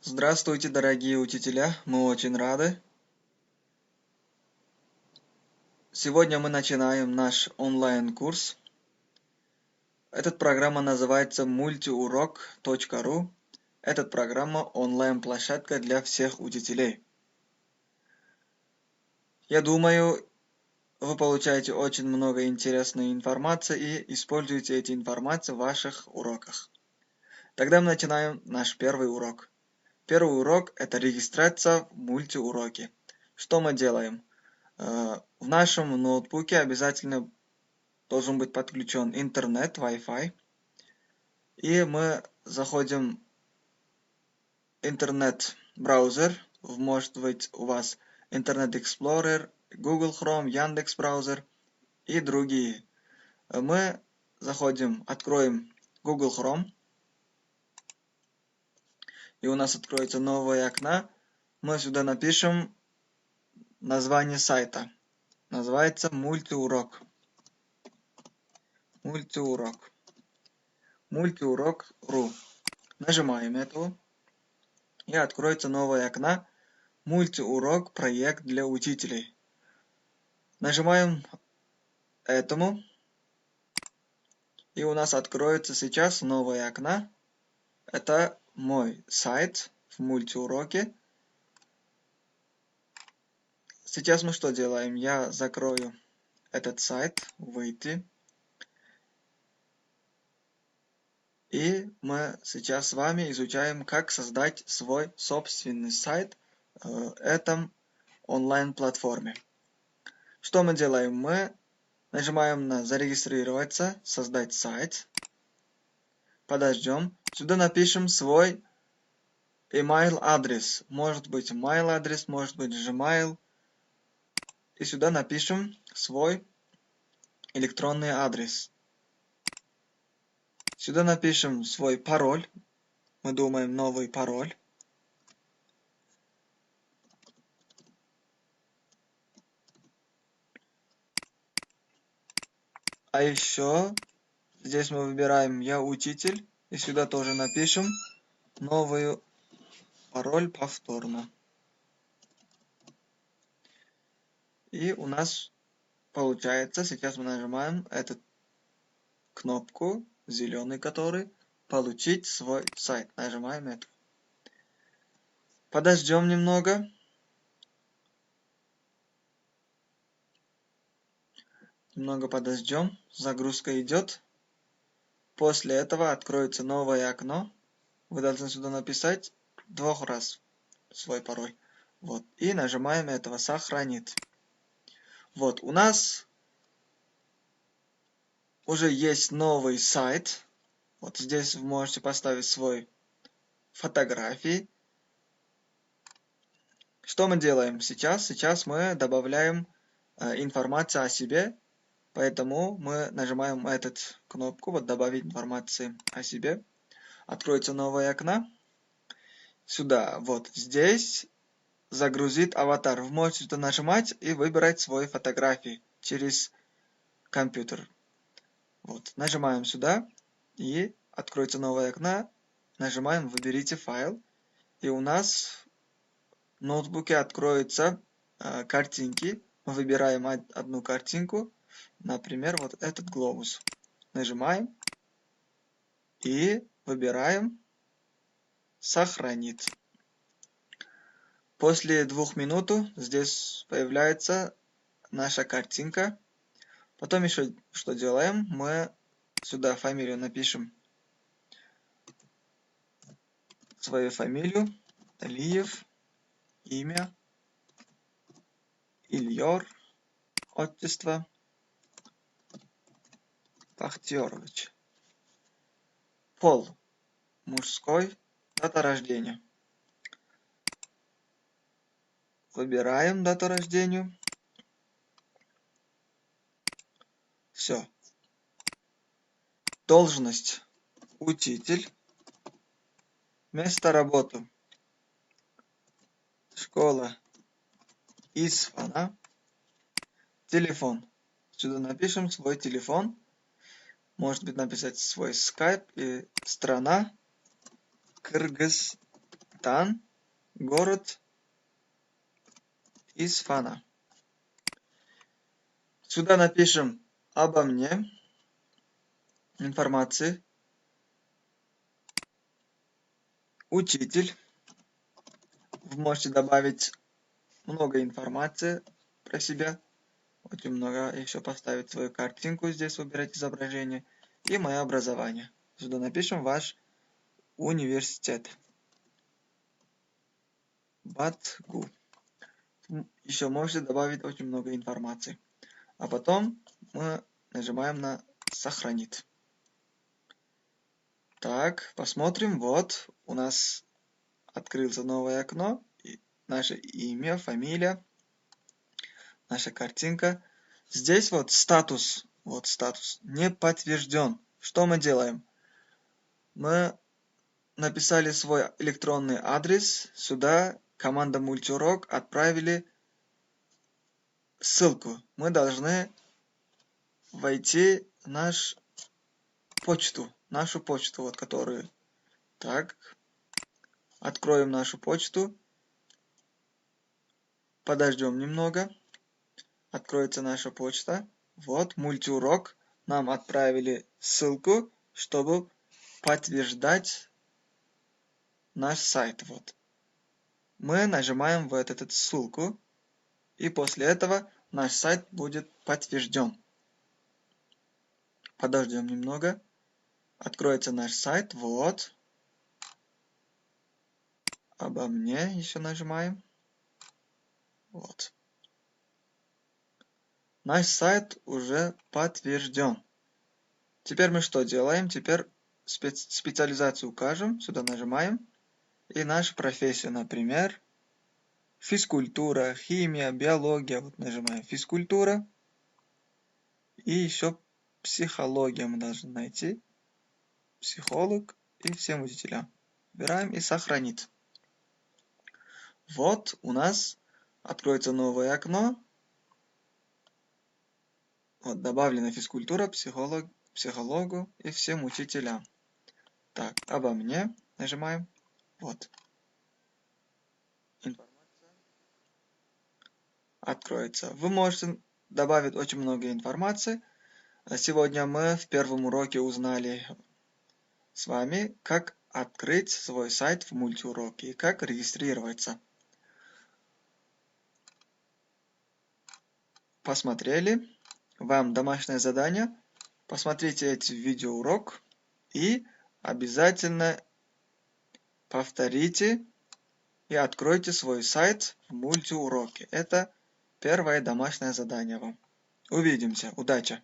Здравствуйте, дорогие учителя, мы очень рады. Сегодня мы начинаем наш онлайн-курс. Эта программа называется multiurok.ru. Эта программа онлайн-площадка для всех учителей. Я думаю, вы получаете очень много интересной информации и используете эти информации в ваших уроках. Тогда мы начинаем наш первый урок. Первый урок – это регистрация в мультиуроке. Что мы делаем? В нашем ноутбуке обязательно должен быть подключен интернет, Wi-Fi. И мы заходим в интернет-браузер. Может быть у вас Internet Explorer, Google Chrome, Яндекс браузер и другие. Мы заходим, откроем Google Chrome. И у нас откроется новое окно. Мы сюда напишем название сайта. Называется мультиурок. Мультиурок.ру. Нажимаем это. И откроется новое окно. Мультиурок проект для учителей. Нажимаем этому. И у нас откроется сейчас новое окно. Это мой сайт в мультиуроке. Сейчас мы что делаем? Я закрою этот сайт, выйти. И мы сейчас с вами изучаем, как создать свой собственный сайт в этом онлайн-платформе. Что мы делаем? Мы нажимаем на зарегистрироваться, создать сайт. Подождем. Сюда напишем свой email адрес. Может быть mail адрес, может быть Gmail. И сюда напишем свой электронный адрес. Сюда напишем свой пароль. Мы думаем новый пароль. А еще здесь мы выбираем «Я учитель». И сюда тоже напишем новый пароль повторно. И у нас получается, сейчас мы нажимаем эту кнопку, зеленый который, «Получить свой сайт». Нажимаем это. Подождем немного. Немного подождем. Загрузка идет. После этого откроется новое окно. Вы должны сюда написать 2 раз свой пароль. Вот. И нажимаем этого «Сохранить». Вот. У нас уже есть новый сайт. Вот здесь вы можете поставить свои фотографии. Что мы делаем сейчас? Сейчас мы добавляем информацию о себе. Поэтому мы нажимаем эту кнопку, вот добавить информации о себе. Откроется новое окно. Сюда, вот здесь загрузит аватар. Вы можете сюда нажимать и выбирать свои фотографии через компьютер. Вот, нажимаем сюда и откроется новое окно. Нажимаем «Выберите файл». И у нас в ноутбуке откроются картинки. Мы выбираем одну картинку. Например, вот этот глобус. Нажимаем и выбираем «Сохранить». После 2 минут здесь появляется наша картинка. Потом еще что делаем? Мы сюда фамилию напишем. Свою фамилию. Алиев. Имя. Ильёр. Отчество. Пахтёрович. Пол. Мужской. Дата рождения. Выбираем дату рождения. Все. Должность. Учитель. Место работы. Школа. Исфана. Телефон. Сюда напишем свой телефон. Может быть написать свой скайп и страна Кыргызстан. Тан, город Исфана. Сюда напишем обо мне информации. Учитель. Вы можете добавить много информации про себя. Очень много. Еще поставить свою картинку. Здесь выбирать изображение. И мое образование. Сюда напишем ваш университет. Батгу. Еще можете добавить очень много информации. А потом мы нажимаем на «Сохранить». Так, посмотрим. Вот, у нас открылось новое окно. Наше имя, фамилия, наша картинка. Здесь вот статус. Вот статус. Не подтвержден. Что мы делаем? Мы написали свой электронный адрес. Сюда команда Multiurok отправили ссылку. Мы должны войти в нашу почту, вот которую. Так, откроем нашу почту, подождем немного, откроется наша почта. Вот, Multiurok нам отправили ссылку, чтобы подтверждать наш сайт. Вот. Мы нажимаем в эту ссылку, и после этого наш сайт будет подтвержден. Подождем немного. Откроется наш сайт. Вот. Обо мне еще нажимаем. Вот. Наш сайт уже подтвержден. Теперь мы что делаем? Теперь специализацию укажем. Сюда нажимаем. И нашу профессию, например, физкультура, химия, биология. Вот нажимаем физкультура. И еще психология мы должны найти. Психолог и всем учителям. Выбираем и сохранить. Вот у нас откроется новое окно. Вот добавлена физкультура, психологу и всем учителям. Так, обо мне нажимаем. Вот. Информация откроется. Вы можете добавить очень много информации. Сегодня мы в первом уроке узнали с вами, как открыть свой сайт в Multiurok и как регистрироваться. Посмотрели. Вам домашнее задание. Посмотрите этот видеоурок и обязательно повторите и откройте свой сайт в Multiurok. Это первое домашнее задание вам. Увидимся. Удачи!